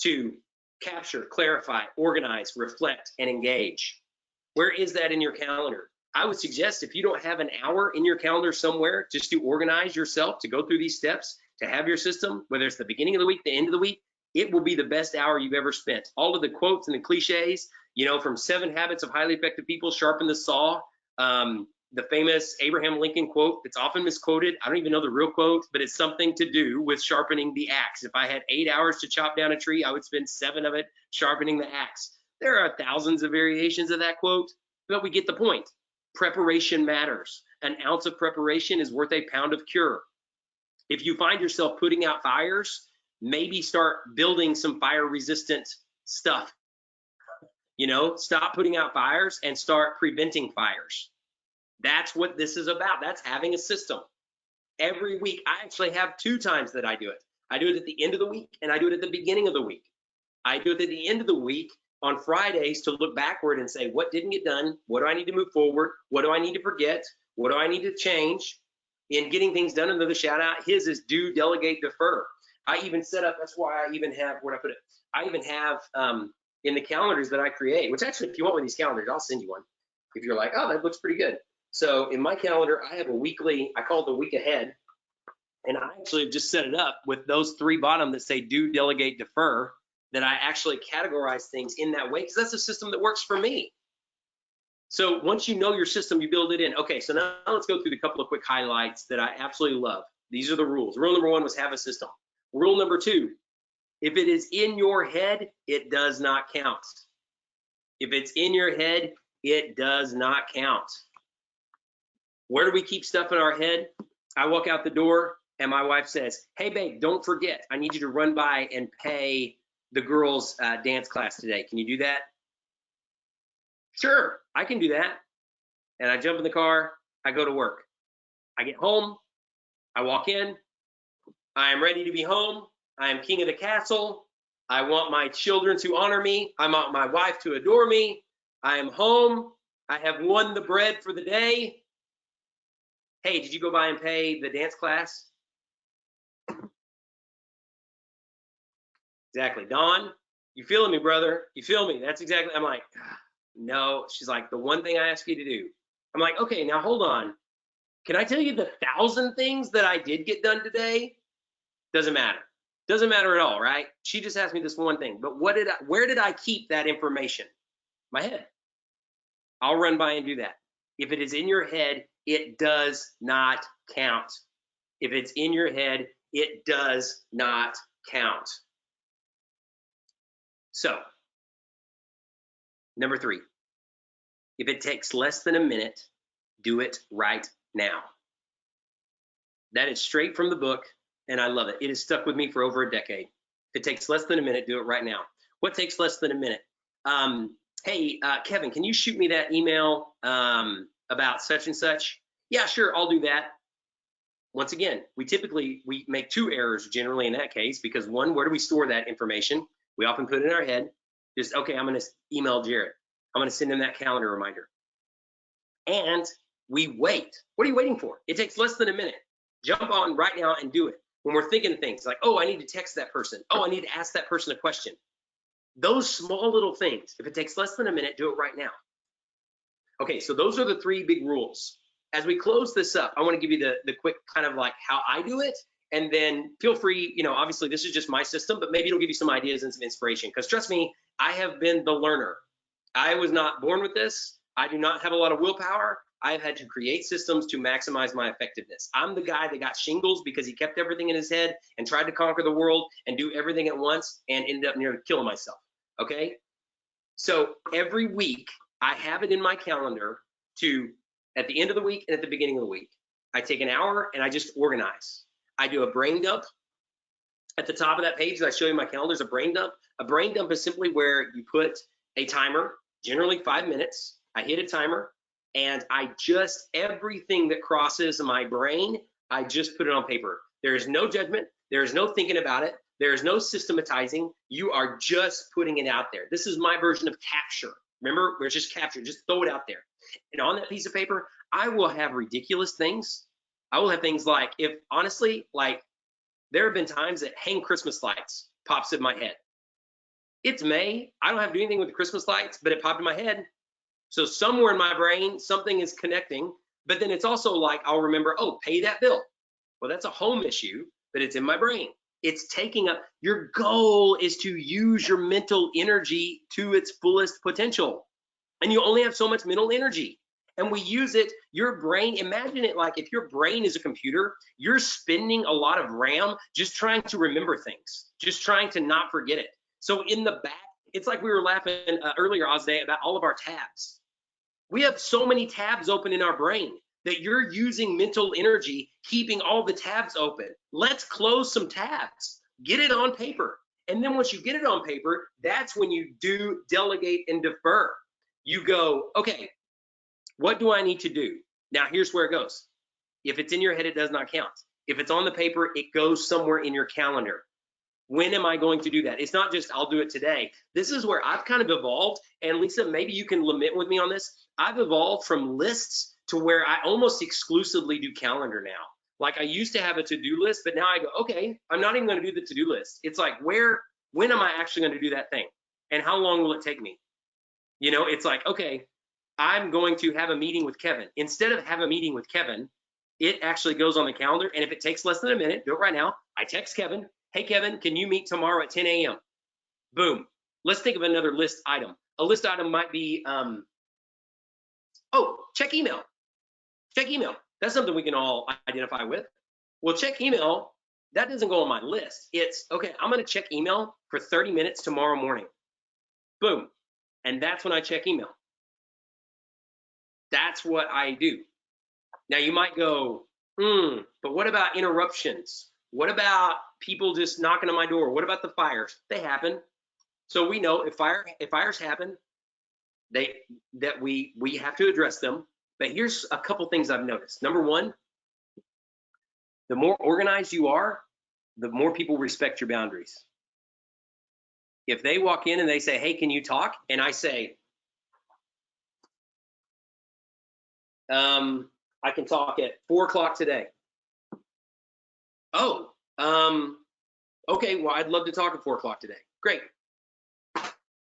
to capture, clarify, organize, reflect, and engage? Where is that in your calendar? I would suggest if you don't have an hour in your calendar somewhere just to organize yourself, to go through these steps, to have your system, whether it's the beginning of the week, the end of the week, it will be the best hour you've ever spent. All of the quotes and the cliches, from 7 Habits of Highly Effective People, Sharpen the Saw, the famous Abraham Lincoln quote that's often misquoted. I don't even know the real quote, but it's something to do with sharpening the axe. If I had 8 hours to chop down a tree, I would spend 7 of it sharpening the axe. There are thousands of variations of that quote, but we get the point. Preparation matters. An ounce of preparation is worth a pound of cure. If you find yourself putting out fires, maybe start building some fire-resistant stuff. Stop putting out fires and start preventing fires. That's what this is about. That's having a system. Every week, I actually have 2 times that I do it. I do it at the end of the week, and I do it at the beginning of the week. I do it at the end of the week on Fridays to look backward and say, what didn't get done? What do I need to move forward? What do I need to forget? What do I need to change? In getting things done, another shout out, his is do, delegate, defer. I even set up, that's why I even have, where I put it, I even have in the calendars that I create, which actually, if you want one of these calendars, I'll send you one. If you're like, oh, that looks pretty good. So in my calendar, I have a weekly, I call it the week ahead. And I actually have just set it up with those 3 bottom that say do, delegate, defer, that I actually categorize things in that way because that's a system that works for me. So once you know your system, you build it in. Okay, so now let's go through the couple of quick highlights that I absolutely love. These are the rules. Rule number 1 was have a system. Rule number 2, if it is in your head, it does not count. If it's in your head, it does not count. Where do we keep stuff in our head? I walk out the door and my wife says, hey babe, don't forget, I need you to run by and pay the girls' dance class today. Can you do that? Sure, I can do that. And I jump in the car, I go to work. I get home, I walk in, I am ready to be home. I am king of the castle. I want my children to honor me. I want my wife to adore me. I am home. I have won the bread for the day. Hey, did you go by and pay the dance class? Exactly. Dawn, you feeling me, brother? You feel me? That's exactly. I'm like, no. She's like, the one thing I asked you to do. I'm like, okay, now hold on. Can I tell you the 1,000 things that I did get done today? Doesn't matter. Doesn't matter at all, right? She just asked me this one thing. But where did I keep that information? My head. I'll run by and do that. If it is in your head, it does not count. If it's in your head, it does not count. So, number 3, if it takes less than a minute, do it right now. That is straight from the book, and I love it. It has stuck with me for over a decade. If it takes less than a minute, do it right now. What takes less than a minute? Hey, Kevin, can you shoot me that email about such and such? Yeah, sure, I'll do that. Once again, we make 2 errors generally in that case, because one, where do we store that information? We often put it in our head. Just, okay, I'm going to email Jared. I'm going to send him that calendar reminder. And we wait. What are you waiting for? It takes less than a minute. Jump on right now and do it. When we're thinking of things like, oh, I need to text that person. Oh, I need to ask that person a question. Those small little things, if it takes less than a minute, do it right now. Okay, so those are the 3 big rules. As we close this up, I want to give you the quick kind of like how I do it. And then feel free, obviously this is just my system, but maybe it'll give you some ideas and some inspiration. Because trust me, I have been the learner. I was not born with this. I do not have a lot of willpower. I've had to create systems to maximize my effectiveness. I'm the guy that got shingles because he kept everything in his head and tried to conquer the world and do everything at once and ended up nearly killing myself, okay? So every week, I have it in my calendar to, at the end of the week and at the beginning of the week, I take an hour and I just organize. I do a brain dump. At the top of that page that I show you my calendar is a brain dump. A brain dump is simply where you put a timer, generally 5 minutes. I hit a timer and everything that crosses my brain, I just put it on paper. There is no judgment. There is no thinking about it. There is no systematizing. You are just putting it out there. This is my version of capture. Remember, we're just capture, just throw it out there. And on that piece of paper, I will have ridiculous things. I will have things like, there have been times that hang Christmas lights pops in my head. It's May. I don't have to do anything with the Christmas lights, but it popped in my head. So somewhere in my brain, something is connecting, but then it's also like, I'll remember, oh, pay that bill. Well, that's a home issue, but it's in my brain. It's taking up, your goal is to use your mental energy to its fullest potential. And you only have so much mental energy. And we use it, your brain, imagine it like if your brain is a computer, you're spending a lot of RAM just trying to remember things, just trying to not forget it. So in the back, it's like we were laughing earlier, Ozday, about all of our tabs. We have so many tabs open in our brain that you're using mental energy, keeping all the tabs open. Let's close some tabs, get it on paper. And then once you get it on paper, that's when you do delegate and defer. You go, okay, what do I need to do? Now, here's where it goes. If it's in your head, it does not count. If it's on the paper, it goes somewhere in your calendar. When am I going to do that? It's not just, I'll do it today. This is where I've kind of evolved. And Lisa, maybe you can lament with me on this. I've evolved from lists to where I almost exclusively do calendar now. Like I used to have a to-do list, but now I go, okay, I'm not even going to do the to-do list. It's like, when am I actually going to do that thing? And how long will it take me? It's like, okay, I'm going to have a meeting with Kevin. Instead of have a meeting with Kevin, it actually goes on the calendar. And if it takes less than a minute, do it right now. I text Kevin, hey, Kevin, can you meet tomorrow at 10 a.m.? Boom. Let's think of another list item. A list item might be, check email. Check email. That's something we can all identify with. Well, check email, that doesn't go on my list. It's, okay, I'm going to check email for 30 minutes tomorrow morning. Boom. And that's when I check email. That's what I do. Now you might go, but what about interruptions? What about people just knocking on my door? What about the fires? They happen. So we know if fires happen, we have to address them. But here's a couple things I've noticed. Number one, the more organized you are, the more people respect your boundaries. If they walk in and they say, hey, can you talk? And I say, I can talk at 4 o'clock today. Oh, okay, well, I'd love to talk at 4 o'clock today. Great.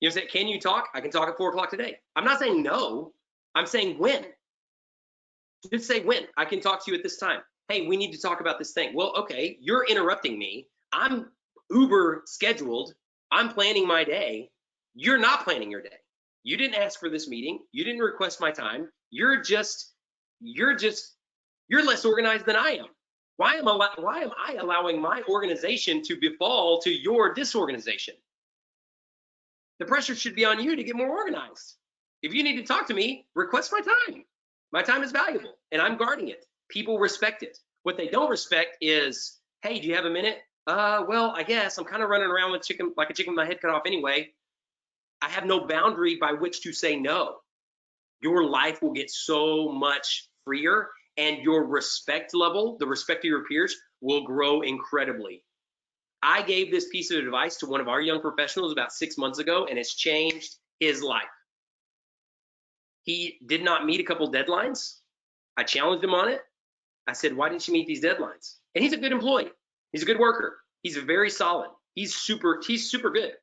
You say, can you talk? I can talk at 4 o'clock today. I'm not saying no, I'm saying when. Just say when. I can talk to you at this time. Hey, we need to talk about this thing. Well, okay, you're interrupting me. I'm uber scheduled. I'm planning my day. You're not planning your day. You didn't ask for this meeting. You didn't request my time. You're less organized than I am. Why am I allowing my organization to befall to your disorganization? The pressure should be on you to get more organized. If you need to talk to me, request my time. My time is valuable and I'm guarding it. People respect it. What they don't respect is, hey, do you have a minute? Well, I guess I'm kind of running around with like a chicken with my head cut off anyway. I have no boundary by which to say no. Your life will get so much freer and your respect level, the respect of your peers, will grow incredibly. I gave this piece of advice to one of our young professionals about 6 months ago, and it's changed his life. He did not meet a couple deadlines. I challenged him on it. I said, why didn't you meet these deadlines? And he's a good employee. He's a good worker. He's very solid. He's super good.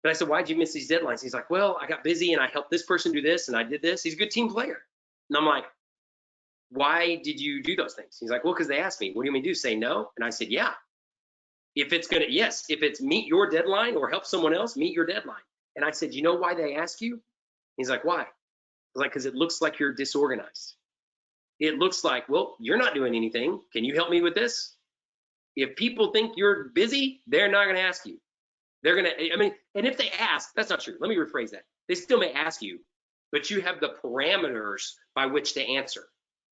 But I said, why'd you miss these deadlines? He's like, well, I got busy and I helped this person do this and I did this. He's a good team player. And I'm like, why did you do those things? He's like, well, because they asked me. What do you mean to do? Say no? And I said, yeah. If it's meet your deadline or help someone else, meet your deadline. And I said, you know why they ask you? He's like, why? I was like, because it looks like you're disorganized. It looks like, well, you're not doing anything. Can you help me with this? If people think you're busy, they're not going to ask you. They're going to, and if they ask, that's not true. Let me rephrase that. They still may ask you, but you have the parameters by which to answer.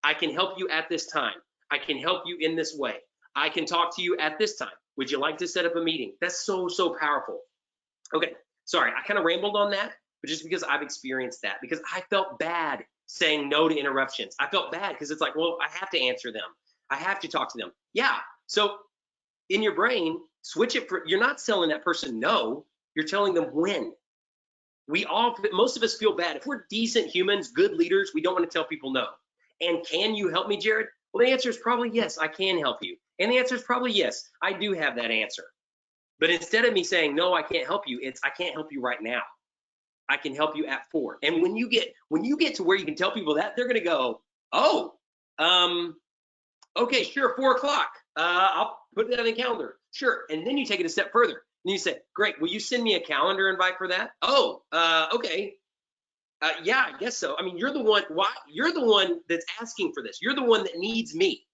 I can help you at this time. I can help you in this way. I can talk to you at this time. Would you like to set up a meeting? That's so powerful. Okay, sorry, I kind of rambled on that, but just because I've experienced that, because I felt bad saying no to interruptions. I felt bad because it's like, well, I have to answer them. I have to talk to them. Yeah, so in your brain, switch it. You're not telling that person no, you're telling them when. Most of us feel bad. If we're decent humans, good leaders, we don't want to tell people no. And can you help me, Jared? Well, the answer is probably yes, I can help you. And the answer is probably yes, I do have that answer. But instead of me saying, no, I can't help you, it's I can't help you right now. I can help you at 4. And when you get to where you can tell people that, they're gonna go, oh, okay, sure, 4 o'clock. I'll put that on the calendar. Sure. And then you take it a step further. And you say, great, will you send me a calendar invite for that? Oh, okay. Yeah, I guess so. I mean, you're the one that's asking for this. You're the one that needs me.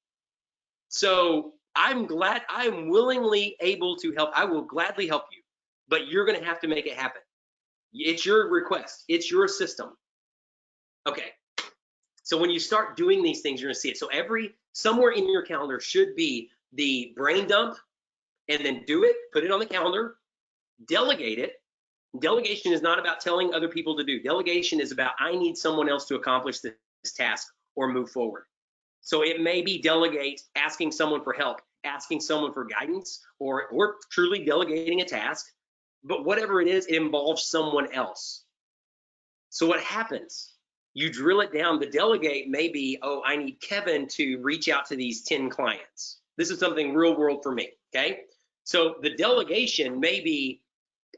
So I'm willingly able to help. I will gladly help you, but you're going to have to make it happen. It's your request. It's your system. Okay. So when you start doing these things, you're going to see it. So somewhere in your calendar should be the brain dump, and then do it, put it on the calendar, delegate it. Delegation is not about telling other people to do. Delegation is about, I need someone else to accomplish this task or move forward. So it may be delegate, asking someone for help, asking someone for guidance, or truly delegating a task. But whatever it is, it involves someone else. So what happens? You drill it down. The delegate may be, oh, I need Kevin to reach out to these 10 clients. This is something real world for me, okay? So the delegation may be,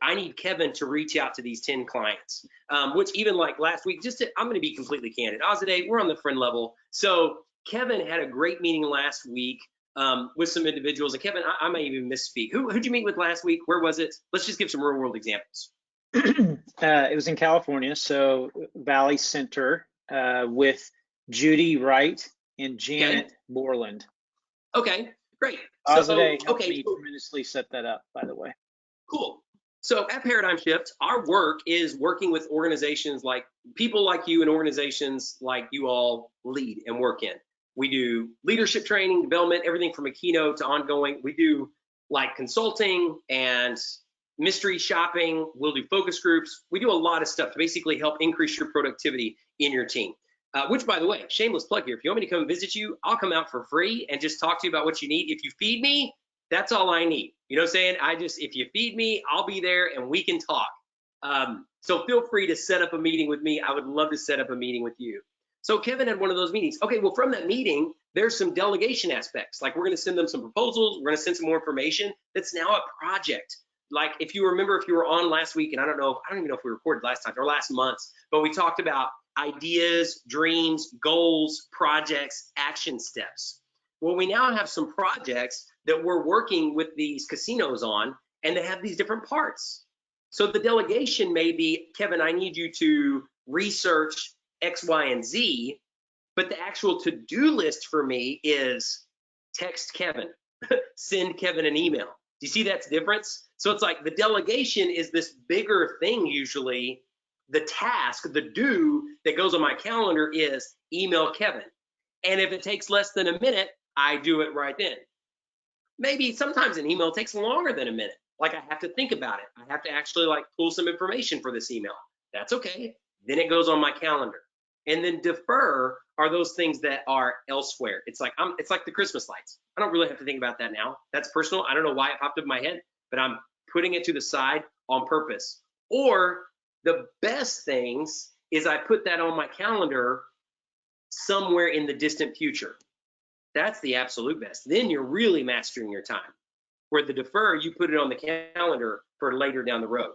I need Kevin to reach out to these 10 clients, which even like last week, I'm going to be completely candid. Ozade, we're on the friend level. So Kevin had a great meeting last week with some individuals. And Kevin, I may even misspeak. Who'd you meet with last week? Where was it? Let's just give some real world examples. It was in California, so Valley Center with Judy Wright and Janet Borland. Okay, great. Ozade helped me tremendously set that up, by the way. Cool. So at Paradigm Shift, our work is working with organizations like people like you and organizations like you all lead and work in. We do leadership training, development, everything from a keynote to ongoing. We do like consulting and mystery shopping. We'll do focus groups. We do a lot of stuff to basically help increase your productivity in your team. Which, by the way, shameless plug here. If you want me to come visit you, I'll come out for free and just talk to you about what you need. If you feed me, That's all I need. You know what I'm saying? If you feed me, I'll be there and we can talk. So feel free to set up a meeting with me. I would love to set up a meeting with you. So Kevin had one of those meetings. Okay, well, from that meeting, there's some delegation aspects. Like we're going to send them some proposals. We're going to send some more information. That's now a project. Like if you remember, if you were on last week, and I don't even know if we recorded last time or last month, but we talked about ideas, dreams, goals, projects, action steps. Well, we now have some projects that we're working with these casinos on, and they have these different parts. So the delegation may be, Kevin, I need you to research X, Y, and Z, but the actual to-do list for me is text Kevin, send Kevin an email. Do you see that's difference? So it's like the delegation is this bigger thing usually. The task, the do that goes on my calendar is email Kevin. And if it takes less than a minute, I do it right then. Maybe sometimes an email takes longer than a minute. Like I have to think about it. I have to actually like pull some information for this email. That's okay. Then it goes on my calendar. And then defer are those things that are elsewhere. It's like the Christmas lights. I don't really have to think about that now. That's personal. I don't know why it popped up in my head, but I'm putting it to the side on purpose. Or the best things is I put that on my calendar somewhere in the distant future. That's the absolute best. Then you're really mastering your time. Where the defer, you put it on the calendar for later down the road.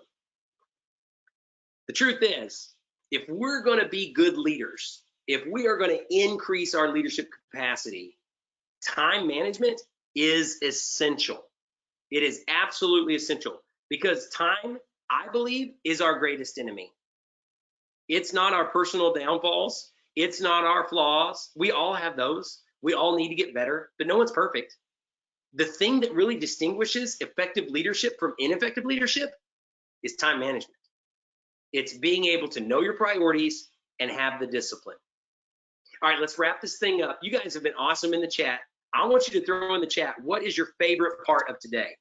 The truth is, if we're going to be good leaders, if we are going to increase our leadership capacity, time management is essential. It is absolutely essential because time, I believe, is our greatest enemy. It's not our personal downfalls. It's not our flaws. We all have those. We all need to get better, but no one's perfect. The thing that really distinguishes effective leadership from ineffective leadership is time management. It's being able to know your priorities and have the discipline. All right, let's wrap this thing up. You guys have been awesome in the chat. I want you to throw in the chat, what is your favorite part of today?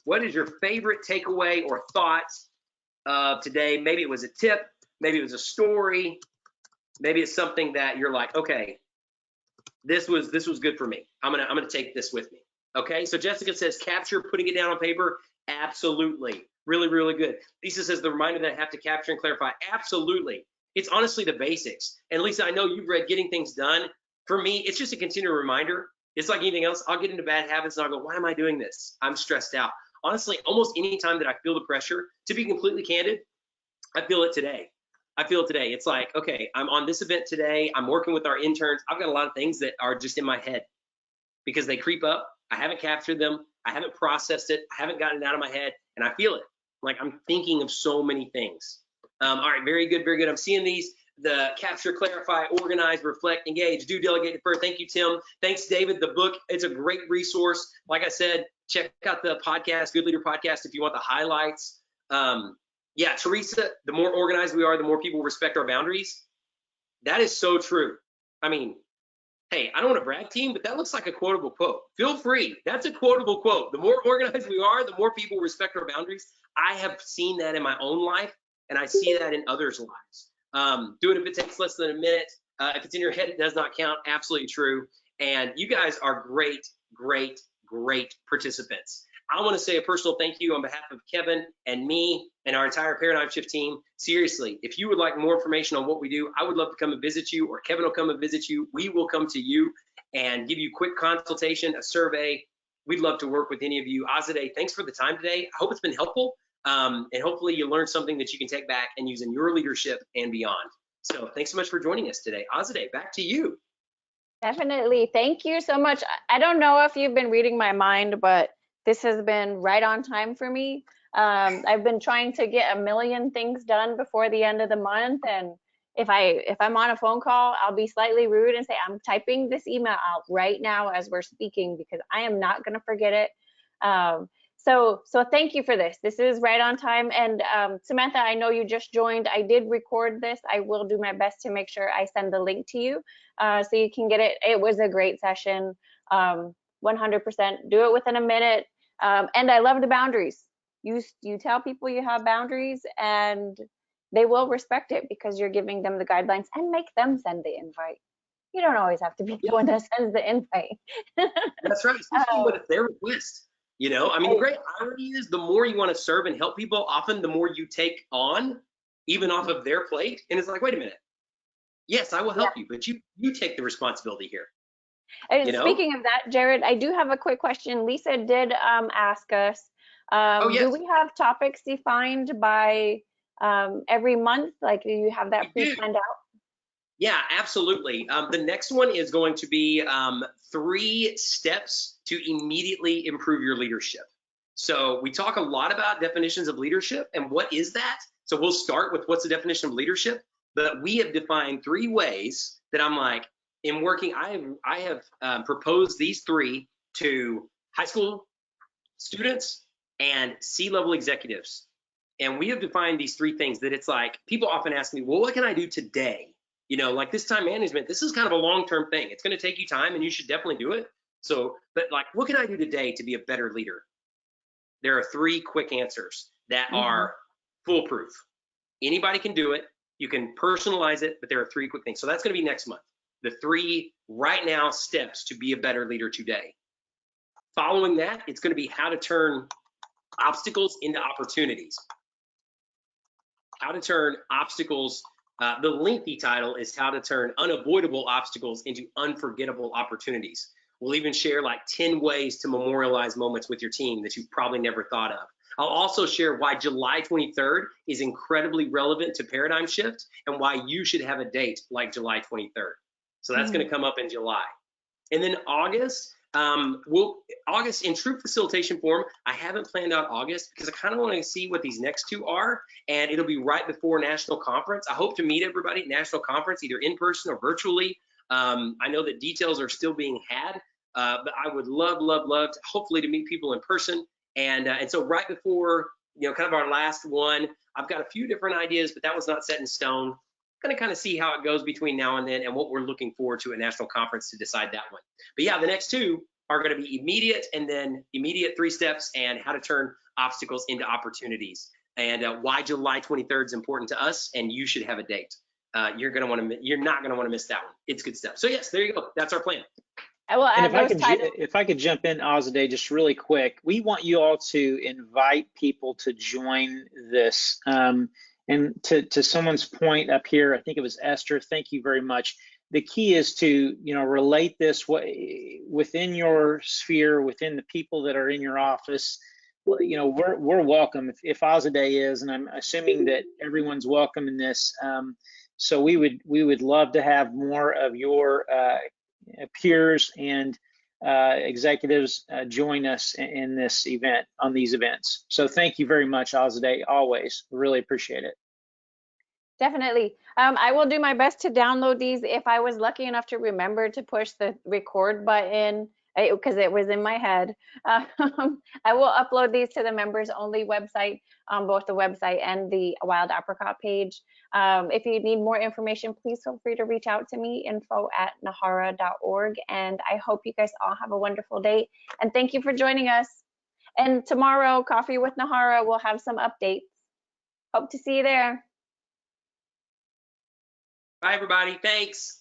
What is your favorite takeaway or thoughts of today? Maybe it was a tip, maybe it was a story, maybe it's something that you're like, okay, this was good for me. I'm gonna take this with me. Okay, so Jessica says capture, putting it down on paper. Absolutely, really, really good. Lisa says the reminder that I have to capture and clarify. Absolutely, it's honestly the basics. And Lisa, I know you've read Getting Things Done. For me, it's just a continual reminder. It's like anything else. I'll get into bad habits and I'll go, why am I doing this? I'm stressed out. Honestly, almost any time that I feel the pressure, to be completely candid, I feel it today. It's like, okay, I'm on this event today. I'm working with our interns. I've got a lot of things that are just in my head because they creep up. I haven't captured them. I haven't processed it. I haven't gotten it out of my head, and I feel it. Like I'm thinking of so many things. All right, very good, very good. I'm seeing these, the capture, clarify, organize, reflect, engage, do, delegate, defer. Thank you, Tim. Thanks, David. The book, it's a great resource. Like I said, check out the podcast, Good Leader Podcast, if you want the highlights. Yeah, Teresa, the more organized we are, the more people respect our boundaries. That is so true. I mean, hey, I don't want to brag, team, but that looks like a quotable quote. Feel free. That's a quotable quote. The more organized we are, the more people respect our boundaries. I have seen that in my own life, and I see that in others' lives. Do it if it takes less than a minute. If it's in your head, it does not count. Absolutely true. And you guys are great, great, great participants. I want to say a personal thank you on behalf of Kevin and me and our entire Paradigm Shift team. Seriously, if you would like more information on what we do, I would love to come and visit you, or Kevin will come and visit you. We will come to you and give you a quick consultation, a survey. We'd love to work with any of you. Azadeh, thanks for the time today. I hope it's been helpful, and hopefully you learned something that you can take back and use in your leadership and beyond. So thanks so much for joining us today. Azadeh, back to you. Definitely. Thank you so much. I don't know if you've been reading my mind, but this has been right on time for me. I've been trying to get 1 million things done before the end of the month, and if I'm on a phone call, I'll be slightly rude and say I'm typing this email out right now as we're speaking because I am not going to forget it. So thank you for this. This is right on time. And Samantha, I know you just joined. I did record this. I will do my best to make sure I send the link to you so you can get it. It was a great session. 100%. Do it within a minute. And I love the boundaries. You tell people you have boundaries and they will respect it because you're giving them the guidelines, and make them send the invite. You don't always have to be the one that sends the invite. That's right. Especially when it's their request. You know, I mean, the great irony is the more you want to serve and help people, often the more you take on, even off of their plate. And it's like, wait a minute. Yes, I will help you, but you take the responsibility here. And You know? speaking of that, Jared, I do have a quick question. Lisa did ask us, yes. do we have topics defined by every month? Like, do you have that pre-planned out? Yeah, absolutely. The next one is going to be 3 steps to immediately improve your leadership. So we talk a lot about definitions of leadership and what is that? So we'll start with what's the definition of leadership, but we have defined 3 ways that I'm like, in working, I have proposed these 3 to high school students and C-level executives. And we have defined these 3 things that it's like, people often ask me, well, what can I do today? You know, like this time management, this is kind of a long-term thing. It's going to take you time and you should definitely do it. So, but like, what can I do today to be a better leader? There are 3 quick answers that are foolproof. Anybody can do it. You can personalize it, but there are 3 quick things. So that's going to be next month. The 3 right now steps to be a better leader today. Following that, it's going to be how to turn obstacles into opportunities. How to turn obstacles, the lengthy title is how to turn unavoidable obstacles into unforgettable opportunities. We'll even share like 10 ways to memorialize moments with your team that you've probably never thought of. I'll also share why July 23rd is incredibly relevant to Paradigm Shift and why you should have a date like July 23rd. So that's going to come up in July. And then August, August in True Facilitation Forum, I haven't planned out August because I kind of want to see what these next 2 are, and it'll be right before National Conference. I hope to meet everybody at National Conference, either in person or virtually. I know that details are still being had, but I would love to hopefully to meet people in person. And so right before, you know, kind of our last one, I've got a few different ideas, but that was not set in stone. Going to kind of see how it goes between now and then and what we're looking forward to at National Conference to decide that one. But yeah, the next 2 are going to be immediate, and then immediate 3 steps and how to turn obstacles into opportunities, and why July 23rd is important to us, and you should have a date. You're not going to want to miss that one. It's good stuff. So yes, there you go. That's our plan. I will add if I could jump in, Azadeh, just really quick, we want you all to invite people to join this. And to someone's point up here, I think it was Esther, thank you very much. The key is to, you know, relate this within your sphere, within the people that are in your office. You know, we're welcome if Azadeh is, and I'm assuming that everyone's welcome in this. So we would love to have more of your peers and executives join us in this event, on these events. So thank you very much, Azadeh, always. Really appreciate it. Definitely. I will do my best to download these if I was lucky enough to remember to push the record button because it was in my head. I will upload these to the members only website, both the website and the Wild Apricot page. If you need more information, please feel free to reach out to me, info@nahara.org. And I hope you guys all have a wonderful day. And thank you for joining us. And tomorrow, Coffee with Nahara will have some updates. Hope to see you there. Bye, everybody. Thanks.